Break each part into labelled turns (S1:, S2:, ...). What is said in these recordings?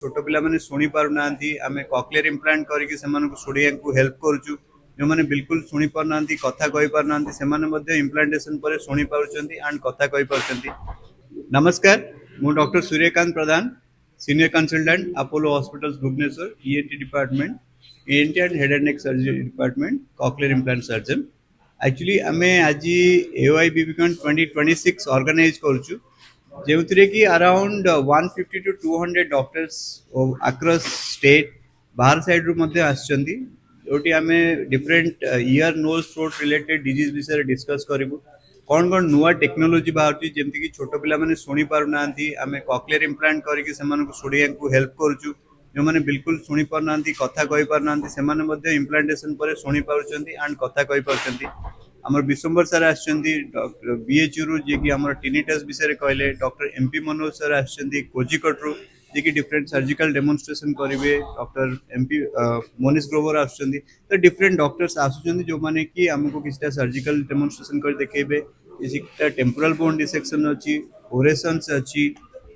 S1: छोट पिला माने शुणी पारुना आमे कॉक्लियर इम्प्लांट करके शुणिया को हेल्प करूँ जो मैंने बिल्कुल शुणी पारना कथा कही पारना से इम्प्लांटेशन पर शुणी पार्टी एंड कथा कही पार्टी। नमस्कार, मु doctor Suryakant Pradhan, senior consultant Apollo hospitals Bhubaneswar, ENT department, ENT and head and neck surgery department, cochlear implant surgeon. Actually आमे आज एओआई बीबीकॉन 2026 ऑर्गेनाइज करूँ जो कि around 150 to 200 doctors across state बाहर साइड रू जोटी आम different ear nose throat related disease विषय डिस्कस करूँ कौन कौन नुआ टेक्नोलोजी बाहर जमती कि छोट पिला माने शुणी पारुना आम कॉक्लियर इम्प्लांट करके शुणिया को हेल्प करूँ जो मैंने बिल्कुल शुणी पारना कथा कही पारना से इम्प्लांटेशन पर शुणी पार्टी एंड कथा कही पार्टी। आमर विश्वम्बर सर बीएचयू जी की आम टिनिटस विषय कहले, डॉक्टर एमपी मनोज सर आजिकट्रु जी की डिफरेंट सर्जिकल डेमोन्स्ट्रेशन करेंगे, डॉक्टर एमपी मोनिश ग्रोवर आसुचंदी तो डिफरेंट डॉक्टर्स आसुचंदी जो माने कि हमको किसी सर्जिकल डेमोन्स्ट्रेशन कर देखेबे, किसी टेम्पोरल बोन डिसेक्शन अच्छी, ओरेशंस अच्छी,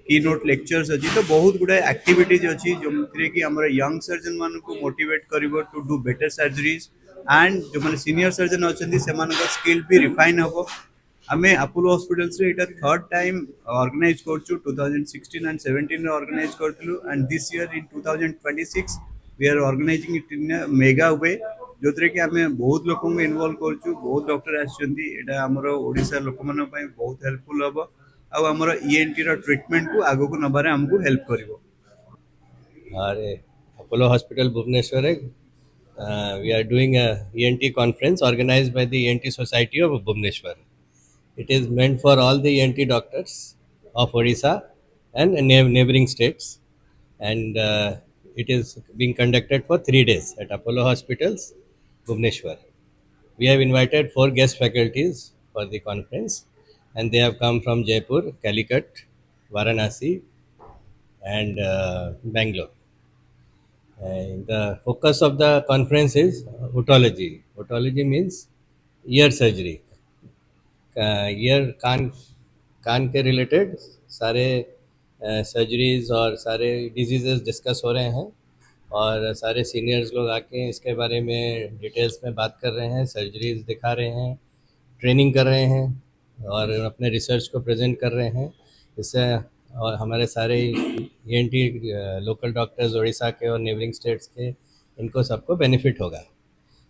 S1: की नोट लेक्चर्स अच्छी, तो बहुत गुड़ा एक्टिविटीज अच्छी जो कि आमर यंग सर्जन मान को मोटिवेट करिवो to do better surgeries and जो मैंने सीनियर सर्जन अच्छे से स्किल भी रिफाइन हम। आम अपोलो हॉस्पिटल्स रे इटा थर्ड टाइम ऑर्गेनाइज करछु 2016 एंड 17 ऑर्गेनाइज करथलु and this year in 2026 we are organizing it in mega way जो कि आम बहुत लोक इनवॉल्व करछु, बहुत डॉक्टर आछंती, एटा हमर ओडिसा लोक मन पई बहुत हेल्पफुल हबो आ हमर ईएनटी रो ट्रीटमेंट को आगो को नबारे हमको हेल्प करिवो।
S2: अरे Apollo hospital Bhubaneswar we are doing a ENT conference organized by the ENT Society of Bhubaneswar. It is meant for all the ENT doctors of Odisha and neighboring states, and it is being conducted for 3 days at Apollo Hospitals, Bhubaneswar. We have invited 4 guest faculties for the conference, and they have come from Jaipur, Calicut, Varanasi, and Bangalore. And the focus of the conference is otology. Otology means ear surgery. Ear कान के related सारे surgeries और सारे diseases discuss हो रहे हैं और सारे सीनियर्स लोग आके इसके बारे में डिटेल्स में बात कर रहे हैं, सर्जरीज दिखा रहे हैं, ट्रेनिंग कर रहे हैं और अपने रिसर्च को प्रेजेंट कर रहे हैं। इससे और हमारे सारे ईएनटी लोकल डॉक्टर्स उड़ीसा के और नेबरिंग स्टेट्स के इनको सबको बेनिफिट होगा।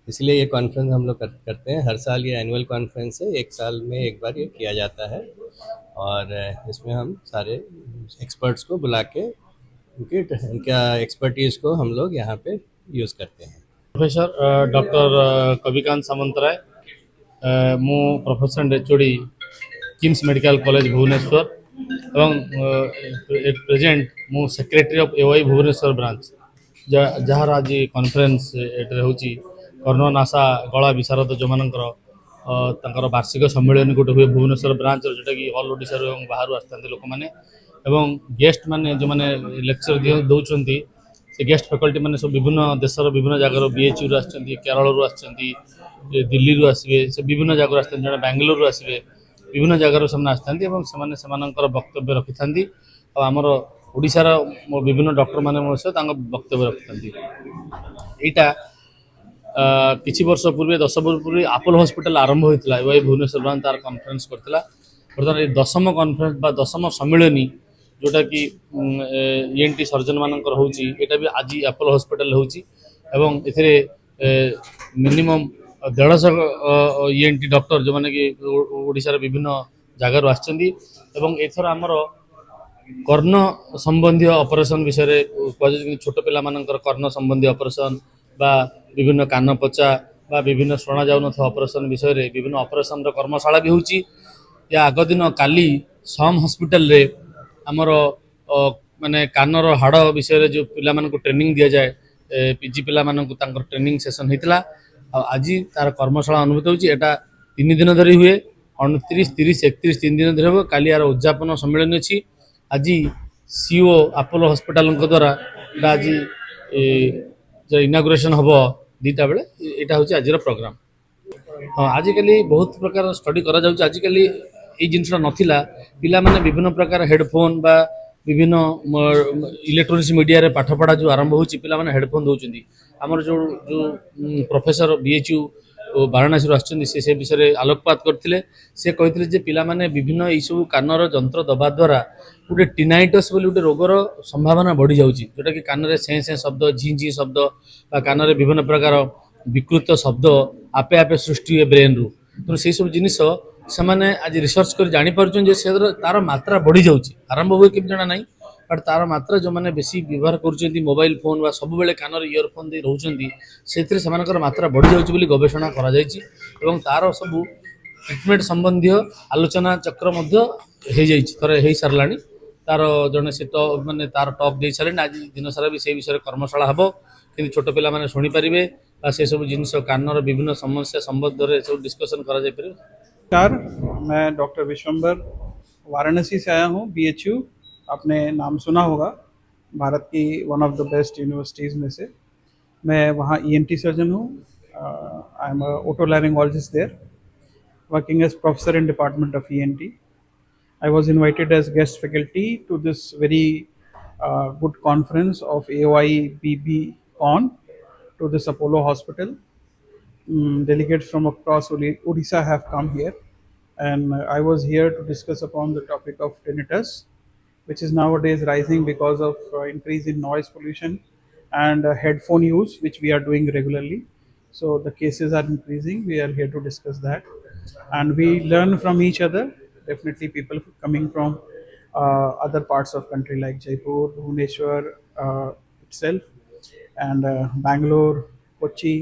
S2: इसलिए ये कॉन्फ्रेंस हम लोग करते हैं हर साल। ये एनुअल कॉन्फ्रेंस है, 1 साल में एक बार ये किया जाता है और इसमें हम सारे एक्सपर्ट्स को बुला के उनका एक्सपर्टीज़ को हम लोग यहाँ पे यूज़ करते हैं।
S3: प्रोफेसर डॉक्टर कविकांत सामंतराय, मु professor HOD KIMS medical college Bhubaneswar एवं प्रेजेंट मु secretary of AOI Bhubaneswar branch जहाँ आज कॉन्फ्रेंस होची कर्ण नासा गला विशारद जो मानकर वार्षिक सम्मेलन गोटे हुए भुवनेश्वर ब्रांच जोटा कि ऑल ओडिशा बाहर आसते लोक मैंने एवं गेस्ट मैंने जो मैंने लेक्चर दौरान से गेस्ट फैकल्टी मैंने सब विभिन्न देशर विभिन्न जगार बीएचयू आसछंती, केरल आसछंती, दिल्ली आसवे, से विभिन्न जगह आसते जड़े बेंगलोर आसवे, विभिन्न जगार से आसती से वक्तव्य रखी था आमर ओडिशार विभिन्न डॉक्टर मैंने वक्तव्य रखी था। किछि वर्ष पूर्व 10 वर्ष पूर्व अपोलो हॉस्पिटल आरंभ होता है भुवनेश्वर ब्रांच तार कॉन्फ्रेंस करता। बर्तमान ये 10म कॉन्फ्रेंस बा 10म सम्मेलनी जोटा कि ईएनटी सर्जन मानकर होची, एटा भी आज अपोलो हॉस्पिटल होची एवं एथिरे मिनिमम 150 ईएनटी डॉक्टर जो माने कि ओडिशा विभिन्न जगार आछंती एवं एथर हमर कर्ण संबंधी ऑपरेशन विषय कह छोट पिला मानकर कर्ण संबंधी ऑपरेशन बा विभिन्न कान पचा बा विभिन्न शुणा जाऊन ऑपरेशन विषय रे विभिन्न ऑपरेशन कर्मशाला भी होची। या आग दिन काली सम हॉस्पिटल रे हमर माने कानर हाड़ विषय जो पिला मान को ट्रेनिंग दिया जाए, पीजी पिला मान को तांकर ट्रेनिंग सेशन होता। आज तार कर्मशाला अनुभूत होची। एटा 3 दिन धरी हुए, 29, 30, 31 3 दिन धरी हो। काली यार उद्यापन सम्मेलन अच्छी। आज सीओ अपोलो हॉस्पिटल द्वारा आज जो इनागुरेशन हम 2टा बेले यहाँ हूँ आज प्रोग्राम। हाँ, आजिकल बहुत प्रकार स्टडी करा आजिकल ये जिनसा नाला पिला माने विभिन्न प्रकार हेडफोन बा विभिन्न इलेक्ट्रोनिक्स मीडिया रे पाठ पढ़ा जो आरंभ होची पिला माने हेडफोन दउचंदी हमर जो जो प्रोफेसर बीएचयू वाराणसी आछंदी से विषय रे आलोकपात करथिले से कहिथिले जे पिला माने विभिन्न ई सब कानर जंत्र दबा द्वारा गोटे टिनाइटस बोली गोटे रोगर संभावना बढ़ी जाउची जोटा कि कान रे से शब्द झी झी शब्द बा कान रे विभिन्न प्रकार विकृत शब्द आपे आपे सृष्टि हुए ब्रेन रु तो से सब जिनिस ସେମାନେ ଆଜି ରିସର୍ଚ୍ଚ କରି ଜାଣିପାରୁଛନ୍ତି ଯେ ସେ ତାର ମାତ୍ରା ବଢ଼ି ଯାଉଛି ଆରମ୍ଭ ହୁଏ କେମିତି ଜଣା ନାହିଁ ବଟ୍ ତାର ମାତ୍ରା ଯେଉଁମାନେ ବେଶୀ ବ୍ୟବହାର କରୁଛନ୍ତି ମୋବାଇଲ ଫୋନ୍ ବା ସବୁବେଳେ କାନରେ ଇୟରଫୋନ୍ ଦେଇ ରହୁଛନ୍ତି ସେଥିରେ ସେମାନଙ୍କର ମାତ୍ରା ବଢ଼ି ଯାଉଛି ବୋଲି ଗବେଷଣା କରାଯାଇଛି ଏବଂ ତାର ସବୁ ଟ୍ରିଟମେଣ୍ଟ ସମ୍ବନ୍ଧୀୟ ଆଲୋଚନା ଚକ୍ର ମଧ୍ୟ ହେଇଯାଇଛି ଥରେ ହେଇସାରିଲାଣି ତାର ଜଣେ ସେ ମାନେ ତାର ଟକ୍ ଦେଇ ସାରିଲେଣି ଆଜି ଦିନସାରା ବି ସେଇ ବିଷୟରେ କର୍ମଶାଳା ହେବ କିନ୍ତୁ ଛୋଟ ପିଲାମାନେ ଶୁଣିପାରିବେ ବା ସେସବୁ ଜିନିଷ କାନର ବିଭିନ୍ନ ସମସ୍ୟା ସମ୍ବନ୍ଧରେ ସବୁ ଡିସ୍କସନ୍ କରାଯାଇପାରିବ।
S4: नमस्कार, मैं डॉक्टर विश्वंबर वाराणसी से आया हूँ। बीएचयू आपने नाम सुना होगा, भारत की one of the best universities में से। मैं वहाँ ईएनटी सर्जन हूँ। I am otolaryngologist there, working as professor in department of ENT. I was invited as guest faculty to this very good conference of AOI BBCon to this Apollo Hospital. Delegates from across Odisha have come here, and I was here to discuss upon the topic of tinnitus, which is nowadays rising because of increase in noise pollution and headphone use, which we are doing regularly. So the cases are increasing. We are here to discuss that, and we learn from each other. Definitely, people coming from other parts of country like Jaipur, Bhubaneswar itself, and Bangalore, Kochi.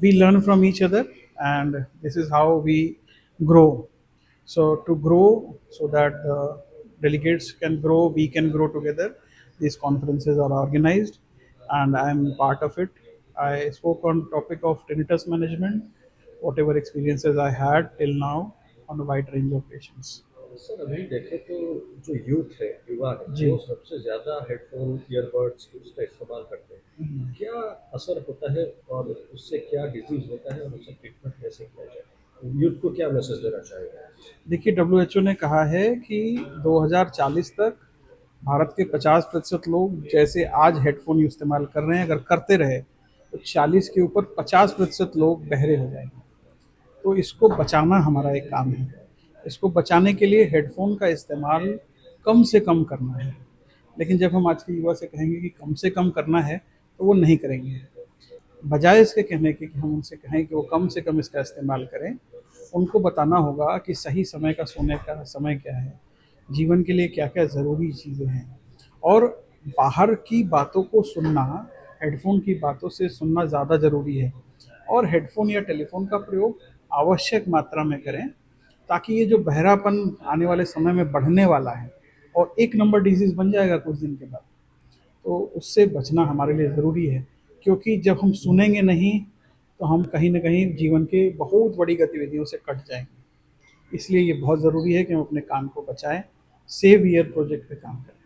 S4: We learn from each other, and this is how we grow. So to grow, so that the delegates can grow, we can grow together, these conferences are organized, and I am part of it. I spoke on topic of tinnitus management, whatever experiences I had till now on a wide range of patients.
S2: Sir अभी देखें तो जो youth है युवा है
S4: जी।
S2: वो सबसे ज़्यादा हेडफोन ईयरबड्स उसका इस्तेमाल करते हैं क्या असर होता है और उससे क्या डिजीज होता है और उससे ट्रीटमेंट कैसे किया जाए यूथ को क्या मैसेज देना चाहेगा।
S4: देखिए, डब्ल्यूएचओ ने कहा है कि 2040 तक भारत के 50% लोग जैसे आज हेडफोन इस्तेमाल कर रहे हैं, अगर करते रहे तो 40 के ऊपर 50% लोग बहरे हो जाएंगे। तो इसको बचाना हमारा एक काम है। इसको बचाने के लिए हेडफोन का इस्तेमाल कम से कम करना है, लेकिन जब हम आज के युवा से कहेंगे कि कम से कम करना है तो वो नहीं करेंगे। बजाय इसके कहने के कि हम उनसे कहें कि वो कम से कम इसका इस्तेमाल करें, उनको बताना होगा कि सही समय का सोने का समय क्या है, जीवन के लिए क्या क्या ज़रूरी चीज़ें हैं, और बाहर की बातों को सुनना हेडफोन की बातों से सुनना ज़्यादा ज़रूरी है। और हेडफोन या टेलीफोन का प्रयोग आवश्यक मात्रा में करें, ताकि ये जो बहरापन आने वाले समय में बढ़ने वाला है और एक नंबर डिजीज़ बन जाएगा कुछ दिन के बाद, तो उससे बचना हमारे लिए ज़रूरी है। क्योंकि जब हम सुनेंगे नहीं तो हम कहीं न कहीं जीवन के बहुत बड़ी गतिविधियों से कट जाएंगे। इसलिए ये बहुत ज़रूरी है कि हम अपने कान को बचाएं। सेव ईयर प्रोजेक्ट पे काम करें।